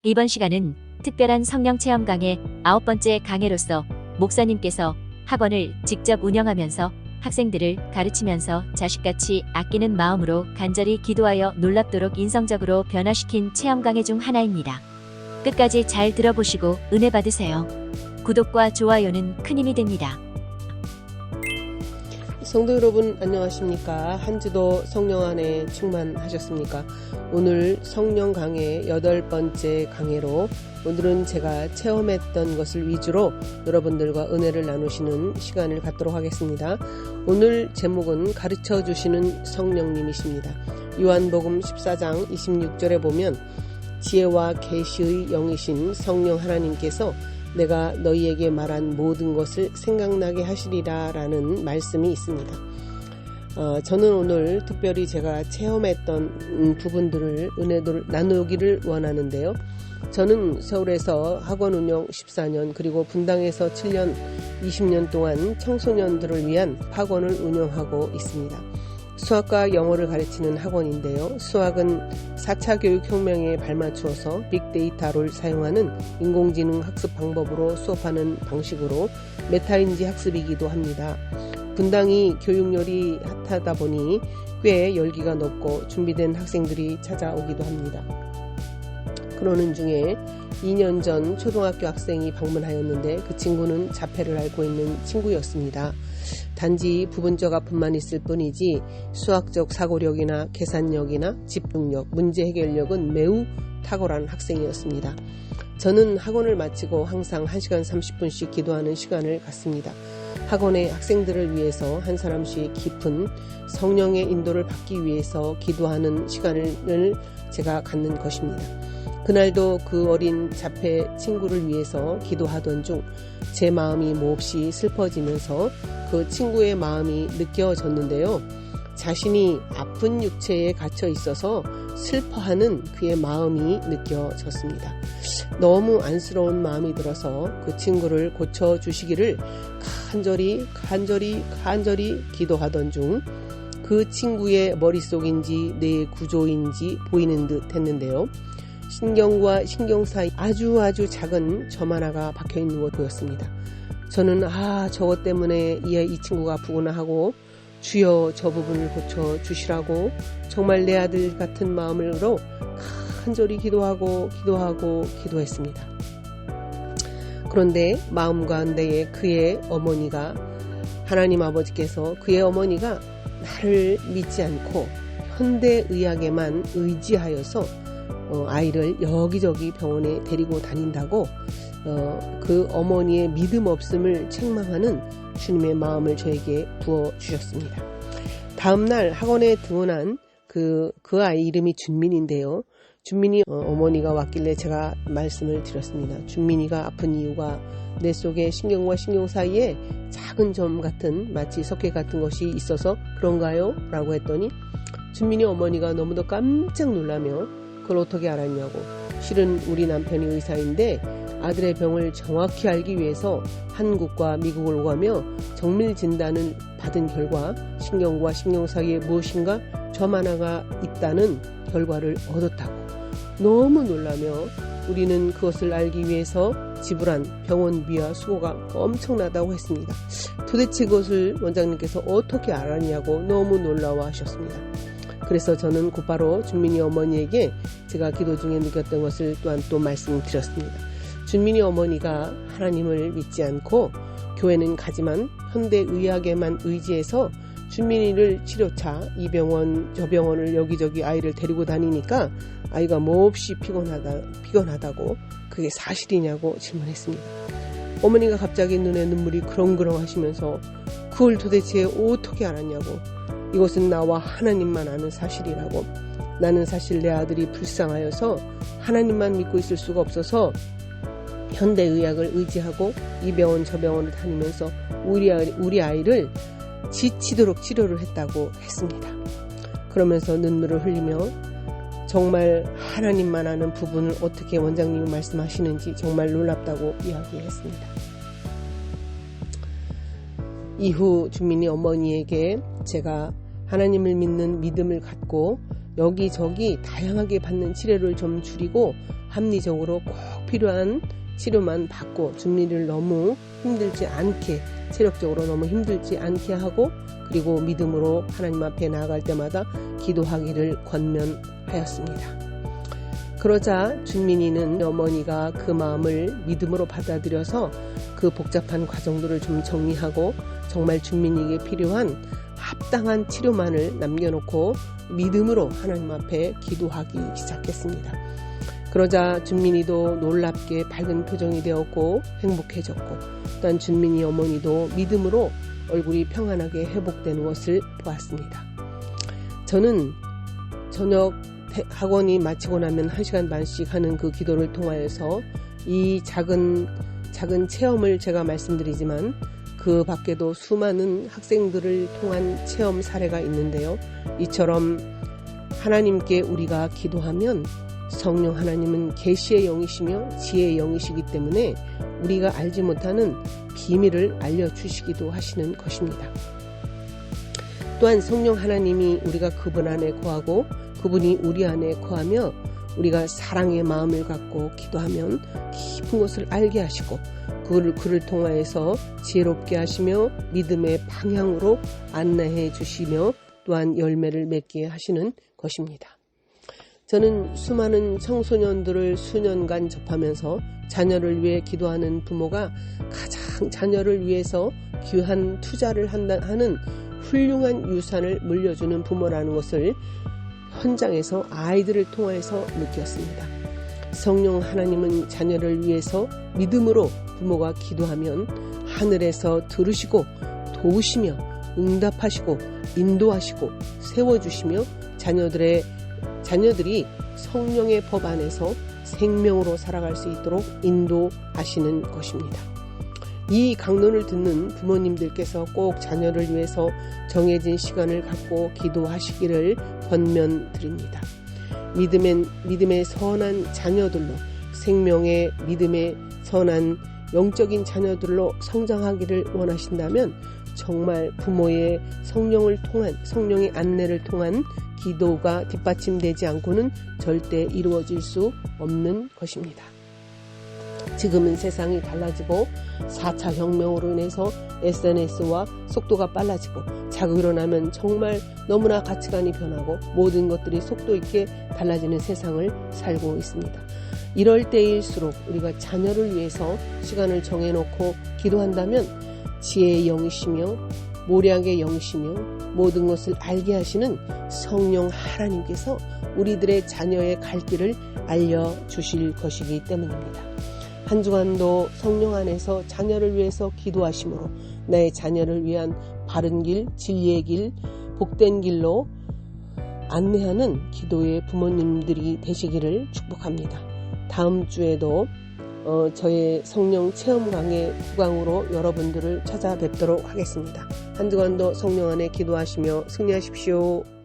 이번 시간은 특별한 성령 체험 강의 9번째 강해로서 목사님께서 학원을 직접 운영하면서 학생들을 가르치면서 자식같이 아끼는 마음으로 간절히 기도하여 놀랍도록 인성적으로 변화시킨 체험 강의 중 하나입니다. 끝까지 잘 들어보시고 은혜 받으세요. 구독과 좋아요는 큰 힘이 됩니다. 성도 여러분 안녕하십니까? 한 주도 성령 안에 충만하셨습니까? 오늘 성령 강해 8번째 강해로 오늘은 제가 체험했던 것을 위주로 여러분들과 은혜를 나누시는 시간을 갖도록 하겠습니다. 오늘 제목은 가르쳐 주시는 성령님이십니다. 요한복음 14장 26절에 보면 지혜와 계시의 영이신 성령 하나님께서 내가 너희에게 말한 모든 것을 생각나게 하시리라 라는 말씀이 있습니다. 저는 오늘 특별히 제가 체험했던 부분들을 은혜를 나누기를 원하는데요. 저는 서울에서 학원 운영 14년 그리고 분당에서 7년 20년 동안 청소년들을 위한 학원을 운영하고 있습니다. 수학과 영어를 가르치는 학원인데요. 수학은 4차 교육혁명에 발맞추어서 빅데이터를 사용하는 인공지능 학습 방법으로 수업하는 방식으로 메타인지 학습이기도 합니다. 분당이 교육열이 핫하다 보니 꽤 열기가 높고 준비된 학생들이 찾아오기도 합니다. 그러는 중에 2년 전 초등학교 학생이 방문하였는데 그 친구는 자폐를 앓고 있는 친구였습니다. 단지 부분적 아픔만 있을 뿐이지 수학적 사고력이나 계산력이나 집중력, 문제 해결력은 매우 탁월한 학생이었습니다. 저는 학원을 마치고 항상 1시간 30분씩 기도하는 시간을 갖습니다. 학원의 학생들을 위해서 한 사람씩 깊은 성령의 인도를 받기 위해서 기도하는 시간을 제가 갖는 것입니다. 그날도 그 어린 자폐 친구를 위해서 기도하던 중 제 마음이 몹시 슬퍼지면서 그 친구의 마음이 느껴졌는데요. 자신이 아픈 육체에 갇혀 있어서 슬퍼하는 그의 마음이 느껴졌습니다. 너무 안쓰러운 마음이 들어서 그 친구를 고쳐주시기를 간절히 기도하던 중 그 친구의 머릿속인지 뇌 구조인지 보이는 듯 했는데요. 신경과 신경 사이 아주 작은 점 하나가 박혀있는 것 보였습니다. 저는 저것 때문에 이 친구가 아프구나 하고 주여 저 부분을 고쳐주시라고 정말 내 아들 같은 마음으로 간절히 기도했습니다. 그런데 마음 가운데에 그의 어머니가 하나님 아버지께서 그의 어머니가 나를 믿지 않고 현대의학에만 의지하여서 아이를 여기저기 병원에 데리고 다닌다고 그 어머니의 믿음 없음을 책망하는 주님의 마음을 저에게 부어주셨습니다. 다음날 학원에 등원한 그 아이 이름이 준민인데요. 준민이 어머니가 왔길래 제가 말씀을 드렸습니다. 준민이가 아픈 이유가 뇌 속에 신경과 신경 사이에 작은 점 같은 마치 석회 같은 것이 있어서 그런가요? 라고 했더니 준민이 어머니가 너무도 깜짝 놀라며 그걸 어떻게 알았냐고. 실은 우리 남편이 의사인데 아들의 병을 정확히 알기 위해서 한국과 미국을 오가며 정밀 진단을 받은 결과 신경과 신경 사이에 무엇인가 점 하나가 있다는 결과를 얻었다고. 너무 놀라며 우리는 그것을 알기 위해서 지불한 병원비와 수고가 엄청나다고 했습니다. 도대체 그것을 원장님께서 어떻게 알았냐고 너무 놀라워하셨습니다. 그래서 저는 곧바로 준민이 어머니에게 제가 기도 중에 느꼈던 것을 또한 또 말씀드렸습니다. 준민이 어머니가 하나님을 믿지 않고 교회는 가지만 현대의학에만 의지해서 준민이를 치료차 이 병원 저 병원을 여기저기 아이를 데리고 다니니까 아이가 몹시 피곤하다고 그게 사실이냐고 질문했습니다. 어머니가 갑자기 눈에 눈물이 그렁그렁 하시면서 그걸 도대체 어떻게 알았냐고. 이것은 나와 하나님만 아는 사실이라고. 나는 사실 내 아들이 불쌍하여서 하나님만 믿고 있을 수가 없어서 현대의학을 의지하고 이 병원 저 병원을 다니면서 우리 아이를 지치도록 치료를 했다고 했습니다. 그러면서 눈물을 흘리며 정말 하나님만 아는 부분을 어떻게 원장님이 말씀하시는지 정말 놀랍다고 이야기했습니다. 이후 준민이 어머니에게 제가 하나님을 믿는 믿음을 갖고 여기저기 다양하게 받는 치료를 좀 줄이고 합리적으로 꼭 필요한 치료만 받고 준비를 너무 힘들지 않게, 체력적으로 너무 힘들지 않게 하고, 그리고 믿음으로 하나님 앞에 나아갈 때마다 기도하기를 권면하였습니다. 그러자 준민이는 어머니가 그 마음을 믿음으로 받아들여서 그 복잡한 과정들을 좀 정리하고 정말 준민이에게 필요한 합당한 치료만을 남겨놓고 믿음으로 하나님 앞에 기도하기 시작했습니다. 그러자 준민이도 놀랍게 밝은 표정이 되었고 행복해졌고, 또한 준민이 어머니도 믿음으로 얼굴이 평안하게 회복되는 것을 보았습니다. 저는 저녁 학원이 마치고 나면 1시간 반씩 하는 그 기도를 통하여서 이 작은 체험을 제가 말씀드리지만 그 밖에도 수많은 학생들을 통한 체험 사례가 있는데요. 이처럼 하나님께 우리가 기도하면 성령 하나님은 계시의 영이시며 지혜의 영이시기 때문에 우리가 알지 못하는 비밀을 알려주시기도 하시는 것입니다. 또한 성령 하나님이 우리가 그분 안에 거하고 그분이 우리 안에 거하며 우리가 사랑의 마음을 갖고 기도하면 깊은 것을 알게 하시고 그를 통하여서 지혜롭게 하시며 믿음의 방향으로 안내해 주시며 또한 열매를 맺게 하시는 것입니다. 저는 수많은 청소년들을 수년간 접하면서 자녀를 위해 기도하는 부모가 가장 자녀를 위해서 귀한 투자를 하는 훌륭한 유산을 물려주는 부모라는 것을 현장에서 아이들을 통해서 느꼈습니다. 성령 하나님은 자녀를 위해서 믿음으로 부모가 기도하면 하늘에서 들으시고 도우시며 응답하시고 인도하시고 세워주시며 자녀들이 성령의 법 안에서 생명으로 살아갈 수 있도록 인도하시는 것입니다. 이 강론을 듣는 부모님들께서 꼭 자녀를 위해서 정해진 시간을 갖고 기도하시기를 권면드립니다. 믿음의 선한 자녀들로, 생명의 믿음의 선한 영적인 자녀들로 성장하기를 원하신다면 정말 부모의 성령의 안내를 통한 기도가 뒷받침되지 않고는 절대 이루어질 수 없는 것입니다. 지금은 세상이 달라지고 4차 혁명으로 인해서 SNS와 속도가 빨라지고 자고 일어나면 정말 너무나 가치관이 변하고 모든 것들이 속도 있게 달라지는 세상을 살고 있습니다. 이럴 때일수록 우리가 자녀를 위해서 시간을 정해놓고 기도한다면 지혜의 영이시며 모략의 영이시며 모든 것을 알게 하시는 성령 하나님께서 우리들의 자녀의 갈 길을 알려주실 것이기 때문입니다. 한 주간도 성령 안에서 자녀를 위해서 기도하심으로 나의 자녀를 위한 바른 길, 진리의 길, 복된 길로 안내하는 기도의 부모님들이 되시기를 축복합니다. 다음 주에도 저의 성령 체험 강의 9강으로 여러분들을 찾아뵙도록 하겠습니다. 한 주간도 성령 안에 기도하시며 승리하십시오.